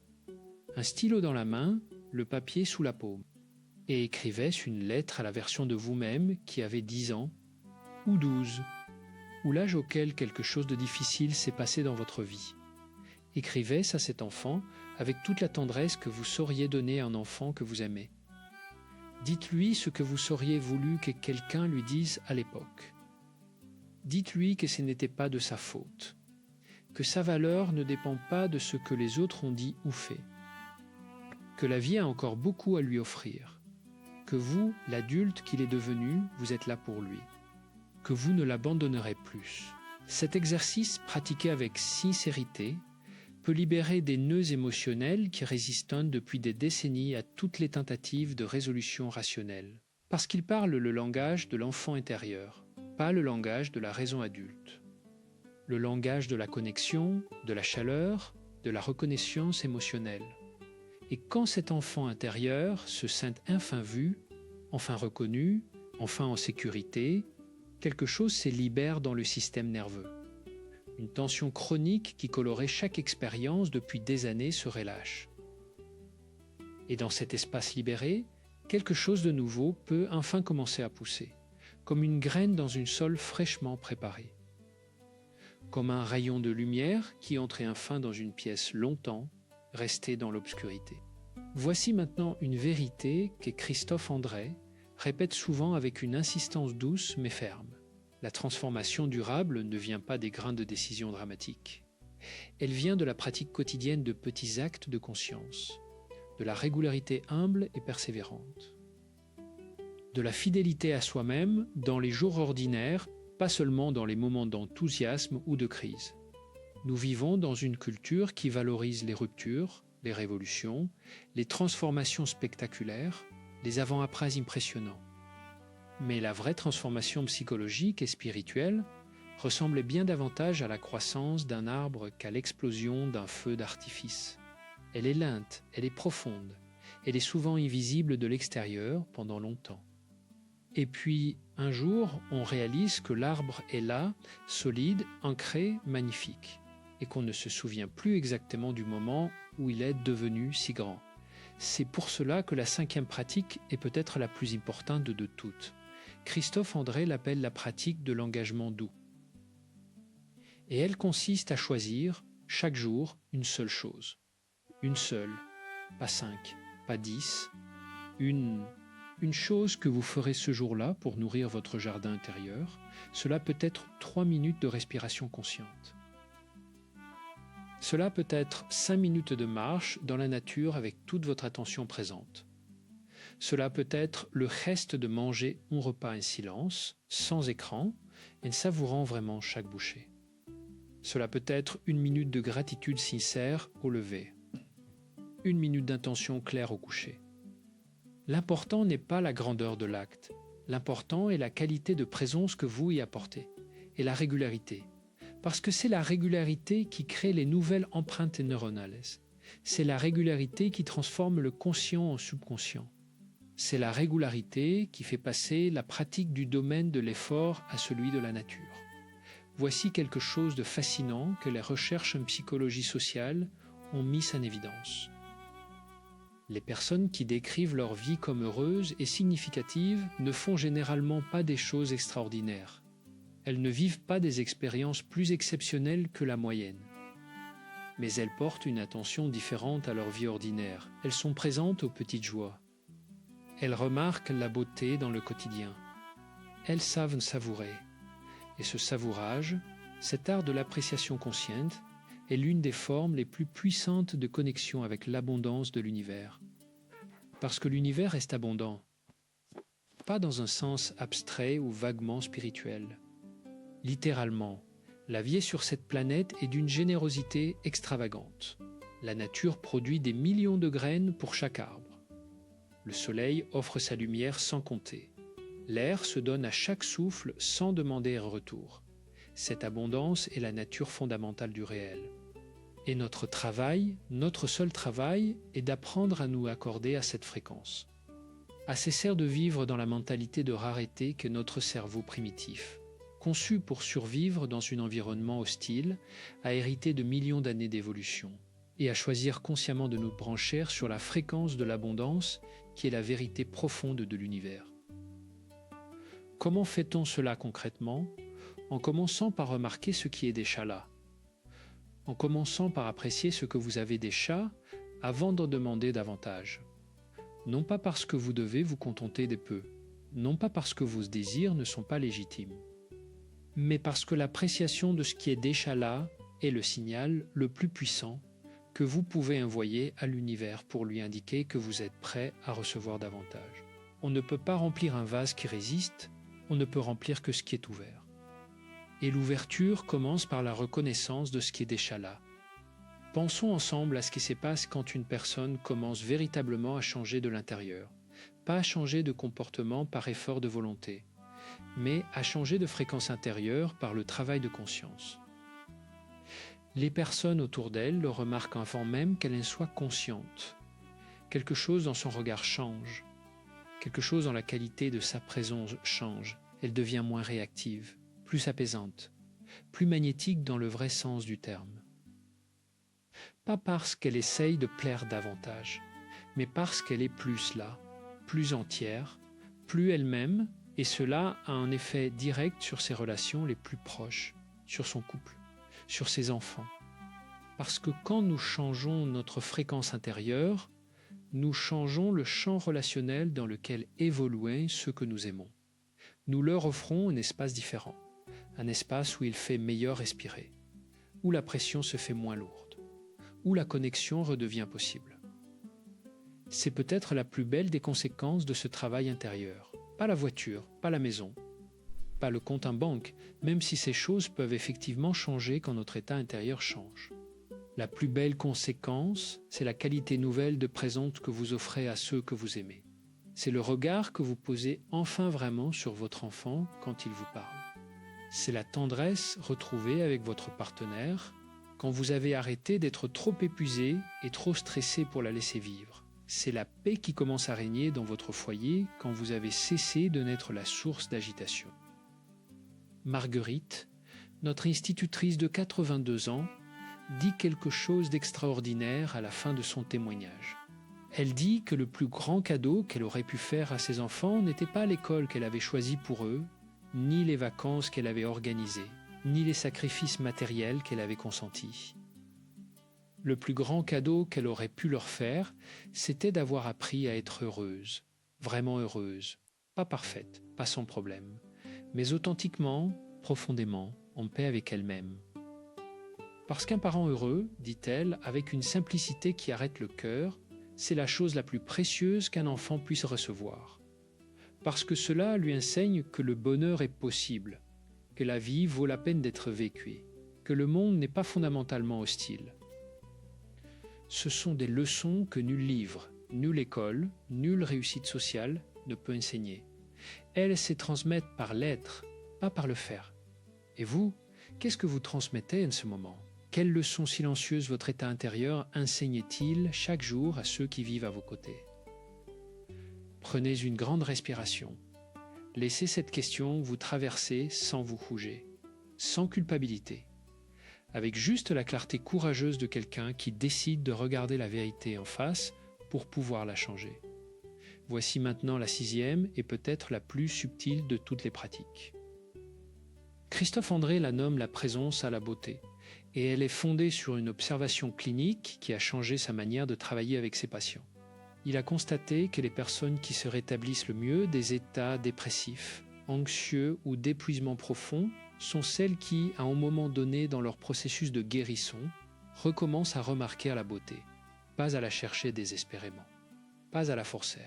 un stylo dans la main, le papier sous la paume, et écrivez une lettre à la version de vous-même qui avait 10 ans, ou 12, ou l'âge auquel quelque chose de difficile s'est passé dans votre vie. Écrivez à cet enfant avec toute la tendresse que vous sauriez donner à un enfant que vous aimez. Dites-lui ce que vous sauriez voulu que quelqu'un lui dise à l'époque. Dites-lui que ce n'était pas de sa faute, que sa valeur ne dépend pas de ce que les autres ont dit ou fait, que la vie a encore beaucoup à lui offrir, que vous, l'adulte qu'il est devenu, vous êtes là pour lui, que vous ne l'abandonnerez plus, Cet exercice, pratiqué avec sincérité, peut libérer des nœuds émotionnels qui résistent depuis des décennies à toutes les tentatives de résolution rationnelle. Parce qu'il parle le langage de l'enfant intérieur, pas le langage de la raison adulte. Le langage de la connexion, de la chaleur, de la reconnaissance émotionnelle. Et quand cet enfant intérieur se sent enfin vu, enfin reconnu, enfin en sécurité, quelque chose se libère dans le système nerveux. Une tension chronique qui colorait chaque expérience depuis des années se relâche. Et dans cet espace libéré, quelque chose de nouveau peut enfin commencer à pousser, comme une graine dans une sol fraîchement préparée. Comme un rayon de lumière qui entrait enfin dans une pièce longtemps, restée dans l'obscurité. Voici maintenant une vérité que Christophe André répète souvent avec une insistance douce mais ferme. La transformation durable ne vient pas des grains de décision dramatiques. Elle vient de la pratique quotidienne de petits actes de conscience, de la régularité humble et persévérante, de la fidélité à soi-même dans les jours ordinaires, pas seulement dans les moments d'enthousiasme ou de crise. Nous vivons dans une culture qui valorise les ruptures, les révolutions, les transformations spectaculaires, les avant-après impressionnants. Mais la vraie transformation psychologique et spirituelle ressemble bien davantage à la croissance d'un arbre qu'à l'explosion d'un feu d'artifice. Elle est lente, elle est profonde, elle est souvent invisible de l'extérieur pendant longtemps. Et puis, un jour, on réalise que l'arbre est là, solide, ancré, magnifique, et qu'on ne se souvient plus exactement du moment où il est devenu si grand. C'est pour cela que la 5e pratique est peut-être la plus importante de toutes. Christophe André l'appelle la pratique de l'engagement doux. Et elle consiste à choisir, chaque jour, une seule chose. Une seule, pas 5, pas 10, une chose que vous ferez ce jour-là pour nourrir votre jardin intérieur. Cela peut être 3 minutes de respiration consciente. Cela peut être 5 minutes de marche dans la nature avec toute votre attention présente. Cela peut être le geste de manger un repas en silence, sans écran, et savourant vraiment chaque bouchée. Cela peut être 1 minute de gratitude sincère au lever, 1 minute d'intention claire au coucher. L'important n'est pas la grandeur de l'acte, l'important est la qualité de présence que vous y apportez, et la régularité. Parce que c'est la régularité qui crée les nouvelles empreintes neuronales. C'est la régularité qui transforme le conscient en subconscient. C'est la régularité qui fait passer la pratique du domaine de l'effort à celui de la nature. Voici quelque chose de fascinant que les recherches en psychologie sociale ont mis en évidence. Les personnes qui décrivent leur vie comme heureuse et significative ne font généralement pas des choses extraordinaires. Elles ne vivent pas des expériences plus exceptionnelles que la moyenne. Mais elles portent une attention différente à leur vie ordinaire. Elles sont présentes aux petites joies. Elles remarquent la beauté dans le quotidien. Elles savent savourer. Et ce savourage, cet art de l'appréciation consciente, est l'une des formes les plus puissantes de connexion avec l'abondance de l'univers. Parce que l'univers est abondant, pas dans un sens abstrait ou vaguement spirituel. Littéralement, la vie sur cette planète est d'une générosité extravagante. La nature produit des millions de graines pour chaque arbre. Le soleil offre sa lumière sans compter. L'air se donne à chaque souffle sans demander un retour. Cette abondance est la nature fondamentale du réel. Et notre travail, notre seul travail, est d'apprendre à nous accorder à cette fréquence. À cesser de vivre dans la mentalité de rareté qu'est notre cerveau primitif, conçu pour survivre dans un environnement hostile, à hériter de millions d'années d'évolution, et à choisir consciemment de nous brancher sur la fréquence de l'abondance qui est la vérité profonde de l'univers. Comment fait-on cela concrètement? En commençant par remarquer ce qui est déjà là. En commençant par apprécier ce que vous avez déjà avant d'en demander davantage. Non pas parce que vous devez vous contenter des peu, non pas parce que vos désirs ne sont pas légitimes, mais parce que l'appréciation de ce qui est déjà là est le signal le plus puissant que vous pouvez envoyer à l'univers pour lui indiquer que vous êtes prêt à recevoir davantage. On ne peut pas remplir un vase qui résiste, on ne peut remplir que ce qui est ouvert. Et l'ouverture commence par la reconnaissance de ce qui est déjà là. Pensons ensemble à ce qui se passe quand une personne commence véritablement à changer de l'intérieur. Pas à changer de comportement par effort de volonté, mais à changer de fréquence intérieure par le travail de conscience. Les personnes autour d'elle le remarquent avant même qu'elle en soit consciente. Quelque chose dans son regard change. Quelque chose dans la qualité de sa présence change. Elle devient moins réactive, plus apaisante, plus magnétique dans le vrai sens du terme. Pas parce qu'elle essaye de plaire davantage, mais parce qu'elle est plus là, plus entière, plus elle-même, et cela a un effet direct sur ses relations les plus proches, sur son couple, sur ses enfants. Parce que quand nous changeons notre fréquence intérieure, nous changeons le champ relationnel dans lequel évoluent ceux que nous aimons. Nous leur offrons un espace différent, un espace où il fait meilleur respirer, où la pression se fait moins lourde, où la connexion redevient possible. C'est peut-être la plus belle des conséquences de ce travail intérieur. Pas la voiture, pas la maison, pas le compte en banque, même si ces choses peuvent effectivement changer quand notre état intérieur change. La plus belle conséquence, c'est la qualité nouvelle de présence que vous offrez à ceux que vous aimez. C'est le regard que vous posez enfin vraiment sur votre enfant quand il vous parle. C'est la tendresse retrouvée avec votre partenaire quand vous avez arrêté d'être trop épuisé et trop stressé pour la laisser vivre. C'est la paix qui commence à régner dans votre foyer quand vous avez cessé de n'être la source d'agitation. Marguerite, notre institutrice de 82 ans, dit quelque chose d'extraordinaire à la fin de son témoignage. Elle dit que le plus grand cadeau qu'elle aurait pu faire à ses enfants n'était pas l'école qu'elle avait choisie pour eux, ni les vacances qu'elle avait organisées, ni les sacrifices matériels qu'elle avait consentis. Le plus grand cadeau qu'elle aurait pu leur faire, c'était d'avoir appris à être heureuse, vraiment heureuse, pas parfaite, pas sans problème, mais authentiquement, profondément, en paix avec elle-même. Parce qu'un parent heureux, dit-elle, avec une simplicité qui arrête le cœur, c'est la chose la plus précieuse qu'un enfant puisse recevoir. Parce que cela lui enseigne que le bonheur est possible, que la vie vaut la peine d'être vécue, que le monde n'est pas fondamentalement hostile. Ce sont des leçons que nul livre, nulle école, nulle réussite sociale ne peut enseigner. Elles se transmettent par l'être, pas par le faire. Et vous, qu'est-ce que vous transmettez en ce moment ? Quelles leçons silencieuses votre état intérieur enseigne-t-il chaque jour à ceux qui vivent à vos côtés ? Prenez une grande respiration. Laissez cette question vous traverser sans vous rouger, sans culpabilité, avec juste la clarté courageuse de quelqu'un qui décide de regarder la vérité en face pour pouvoir la changer. Voici maintenant la 6e et peut-être la plus subtile de toutes les pratiques. Christophe André la nomme la présence à la beauté, et elle est fondée sur une observation clinique qui a changé sa manière de travailler avec ses patients. Il a constaté que les personnes qui se rétablissent le mieux des états dépressifs, anxieux ou d'épuisement profond sont celles qui, à un moment donné dans leur processus de guérison, recommencent à remarquer la beauté, pas à la chercher désespérément, pas à la forcer,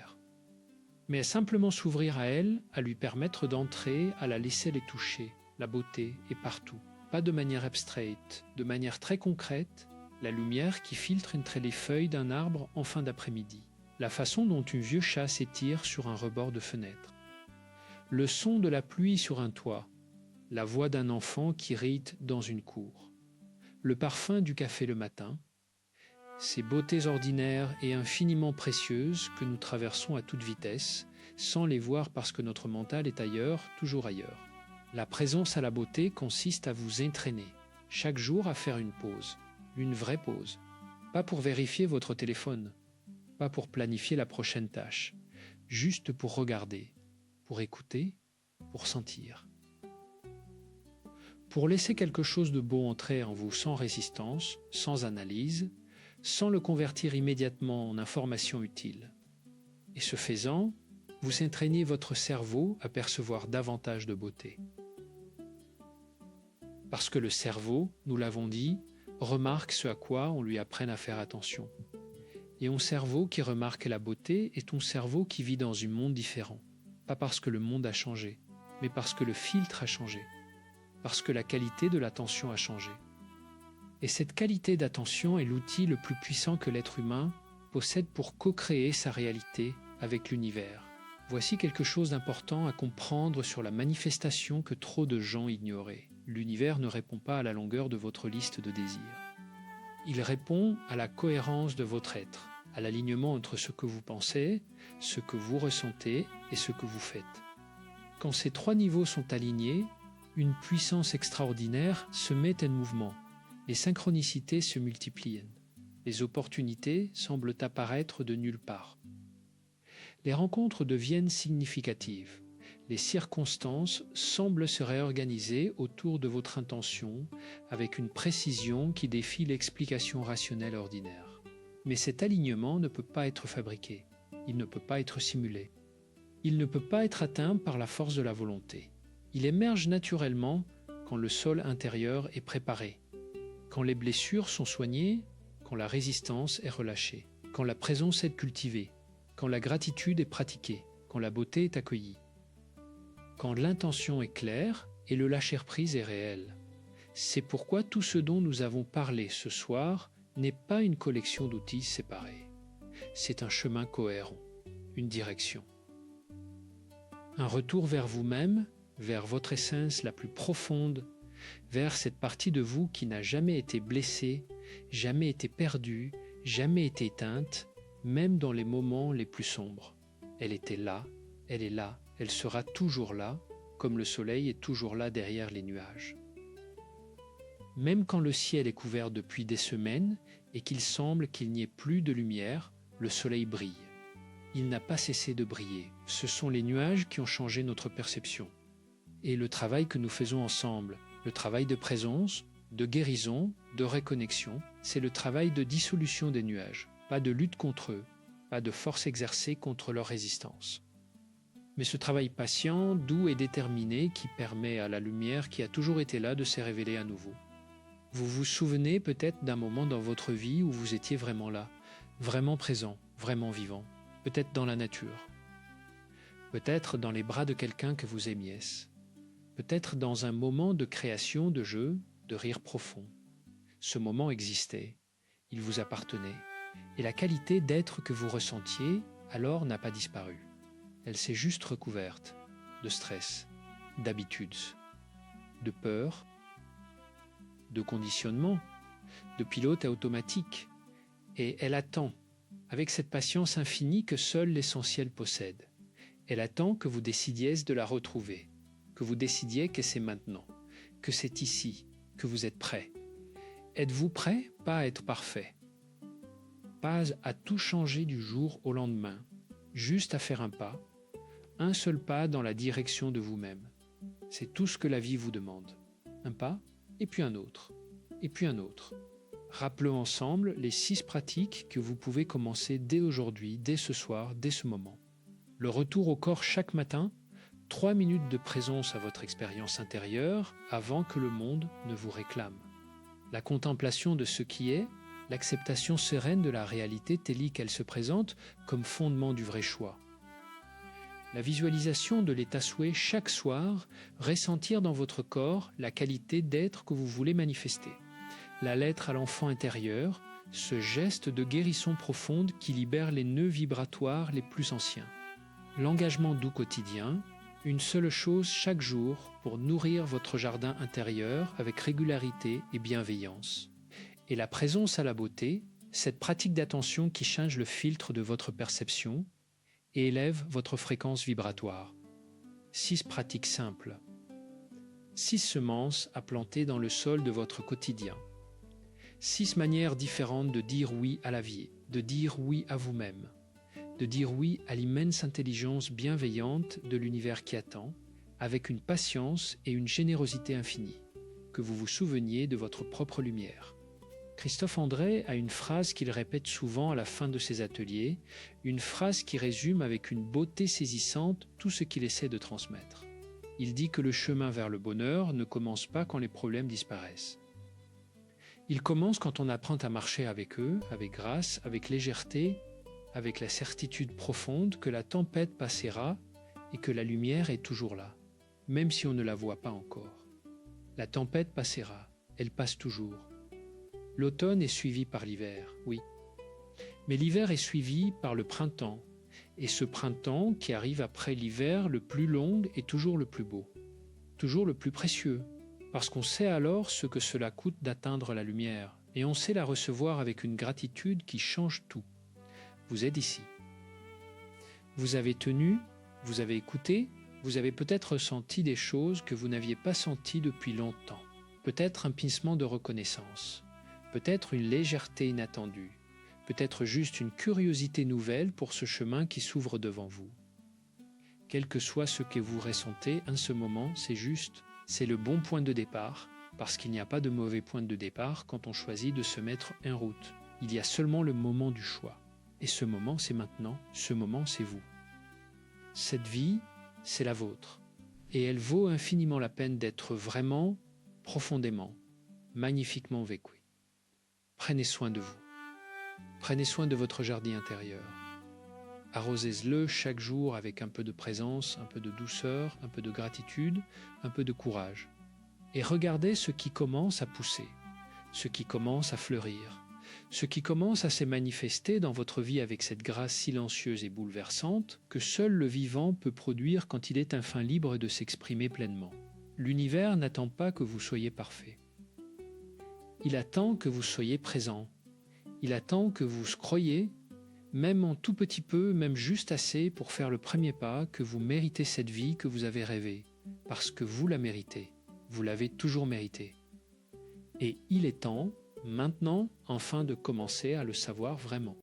mais à simplement s'ouvrir à elle, à lui permettre d'entrer, à la laisser les toucher. La beauté est partout, pas de manière abstraite, de manière très concrète, la lumière qui filtre entre les feuilles d'un arbre en fin d'après-midi, la façon dont un vieux chat s'étire sur un rebord de fenêtre, le son de la pluie sur un toit, la voix d'un enfant qui rit dans une cour, le parfum du café le matin, ces beautés ordinaires et infiniment précieuses que nous traversons à toute vitesse, sans les voir parce que notre mental est ailleurs, toujours ailleurs. La présence à la beauté consiste à vous entraîner, chaque jour à faire une pause, une vraie pause. Pas pour vérifier votre téléphone, pas pour planifier la prochaine tâche, juste pour regarder, pour écouter, pour sentir. Pour laisser quelque chose de beau entrer en vous sans résistance, sans analyse, sans le convertir immédiatement en information utile. Et ce faisant, vous entraînez votre cerveau à percevoir davantage de beauté. Parce que le cerveau, nous l'avons dit, remarque ce à quoi on lui apprenne à faire attention. Et un cerveau qui remarque la beauté est un cerveau qui vit dans un monde différent. Pas parce que le monde a changé, mais parce que le filtre a changé. parce que la qualité de l'attention a changé. Et cette qualité d'attention est l'outil le plus puissant que l'être humain possède pour co-créer sa réalité avec l'univers. Voici quelque chose d'important à comprendre sur la manifestation que trop de gens ignoraient. L'univers ne répond pas à la longueur de votre liste de désirs. Il répond à la cohérence de votre être, à l'alignement entre ce que vous pensez, ce que vous ressentez et ce que vous faites. Quand ces trois niveaux sont alignés, une puissance extraordinaire se met en mouvement. Les synchronicités se multiplient. Les opportunités semblent apparaître de nulle part. Les rencontres deviennent significatives. Les circonstances semblent se réorganiser autour de votre intention avec une précision qui défie l'explication rationnelle ordinaire. Mais cet alignement ne peut pas être fabriqué. Il ne peut pas être simulé. Il ne peut pas être atteint par la force de la volonté. Il émerge naturellement quand le sol intérieur est préparé, quand les blessures sont soignées, quand la résistance est relâchée, quand la présence est cultivée, quand la gratitude est pratiquée, quand la beauté est accueillie, quand l'intention est claire et le lâcher-prise est réel. C'est pourquoi tout ce dont nous avons parlé ce soir n'est pas une collection d'outils séparés. C'est un chemin cohérent, une direction. Un retour vers vous-même, vers votre essence la plus profonde, vers cette partie de vous qui n'a jamais été blessée, jamais été perdue, jamais été éteinte, même dans les moments les plus sombres. Elle était là, elle est là, elle sera toujours là, comme le soleil est toujours là derrière les nuages. Même quand le ciel est couvert depuis des semaines et qu'il semble qu'il n'y ait plus de lumière, le soleil brille. Il n'a pas cessé de briller. Ce sont les nuages qui ont changé notre perception. Et le travail que nous faisons ensemble, le travail de présence, de guérison, de reconnexion, c'est le travail de dissolution des nuages, pas de lutte contre eux, pas de force exercée contre leur résistance. Mais ce travail patient, doux et déterminé qui permet à la lumière qui a toujours été là de se révéler à nouveau. Vous vous souvenez peut-être d'un moment dans votre vie où vous étiez vraiment là, vraiment présent, vraiment vivant, peut-être dans la nature, peut-être dans les bras de quelqu'un que vous aimiez, peut-être dans un moment de création, de jeu, de rire profond. Ce moment existait, il vous appartenait, et la qualité d'être que vous ressentiez alors n'a pas disparu. Elle s'est juste recouverte de stress, d'habitudes, de peur, de conditionnement, de pilote automatique, et elle attend, avec cette patience infinie que seul l'essentiel possède. Elle attend que vous décidiez de la retrouver, que vous décidiez que c'est maintenant, que c'est ici, que vous êtes prêt. Êtes-vous prêt, pas à être parfait, pas à tout changer du jour au lendemain, juste à faire un seul pas dans la direction de vous-même. C'est tout ce que la vie vous demande. Un pas, et puis un autre, et puis un autre. Rappelons ensemble les 6 pratiques que vous pouvez commencer dès aujourd'hui, dès ce soir, dès ce moment. Le retour au corps chaque matin, 3 minutes de présence à votre expérience intérieure avant que le monde ne vous réclame. La contemplation de ce qui est, l'acceptation sereine de la réalité telle qu'elle se présente comme fondement du vrai choix. La visualisation de l'état souhait chaque soir, ressentir dans votre corps la qualité d'être que vous voulez manifester. La lettre à l'enfant intérieur, ce geste de guérison profonde qui libère les nœuds vibratoires les plus anciens. L'engagement doux quotidien, une seule chose chaque jour pour nourrir votre jardin intérieur avec régularité et bienveillance. Et la présence à la beauté, cette pratique d'attention qui change le filtre de votre perception et élève votre fréquence vibratoire. 6 pratiques simples. 6 semences à planter dans le sol de votre quotidien. 6 manières différentes de dire oui à la vie, de dire oui à vous-même, de dire oui à l'immense intelligence bienveillante de l'univers qui attend, avec une patience et une générosité infinie, que vous vous souveniez de votre propre lumière. Christophe André a une phrase qu'il répète souvent à la fin de ses ateliers, une phrase qui résume avec une beauté saisissante tout ce qu'il essaie de transmettre. Il dit que le chemin vers le bonheur ne commence pas quand les problèmes disparaissent. Il commence quand on apprend à marcher avec eux, avec grâce, avec légèreté, avec la certitude profonde que la tempête passera et que la lumière est toujours là, même si on ne la voit pas encore. La tempête passera, elle passe toujours. L'automne est suivi par l'hiver, oui. Mais l'hiver est suivi par le printemps, et ce printemps qui arrive après l'hiver le plus long est toujours le plus beau, toujours le plus précieux, parce qu'on sait alors ce que cela coûte d'atteindre la lumière, et on sait la recevoir avec une gratitude qui change tout. Vous êtes ici. Vous avez tenu, vous avez écouté, vous avez peut-être ressenti des choses que vous n'aviez pas senties depuis longtemps, peut-être un pincement de reconnaissance, peut-être une légèreté inattendue, peut-être juste une curiosité nouvelle pour ce chemin qui s'ouvre devant vous. Quel que soit ce que vous ressentez en ce moment, c'est juste, c'est le bon point de départ, parce qu'il n'y a pas de mauvais point de départ quand on choisit de se mettre en route. Il y a seulement le moment du choix. Et ce moment, c'est maintenant, ce moment, c'est vous. Cette vie, c'est la vôtre. Et elle vaut infiniment la peine d'être vraiment, profondément, magnifiquement vécue. Prenez soin de vous. Prenez soin de votre jardin intérieur. Arrosez-le chaque jour avec un peu de présence, un peu de douceur, un peu de gratitude, un peu de courage. Et regardez ce qui commence à pousser, ce qui commence à fleurir, ce qui commence à se manifester dans votre vie avec cette grâce silencieuse et bouleversante que seul le vivant peut produire quand il est enfin libre de s'exprimer pleinement. L'univers n'attend pas que vous soyez parfait. Il attend que vous soyez présent. Il attend que vous croyiez, même en tout petit peu, même juste assez pour faire le premier pas, que vous méritez cette vie que vous avez rêvée, parce que vous la méritez. Vous l'avez toujours mérité. Et il est temps, maintenant, enfin de commencer à le savoir vraiment.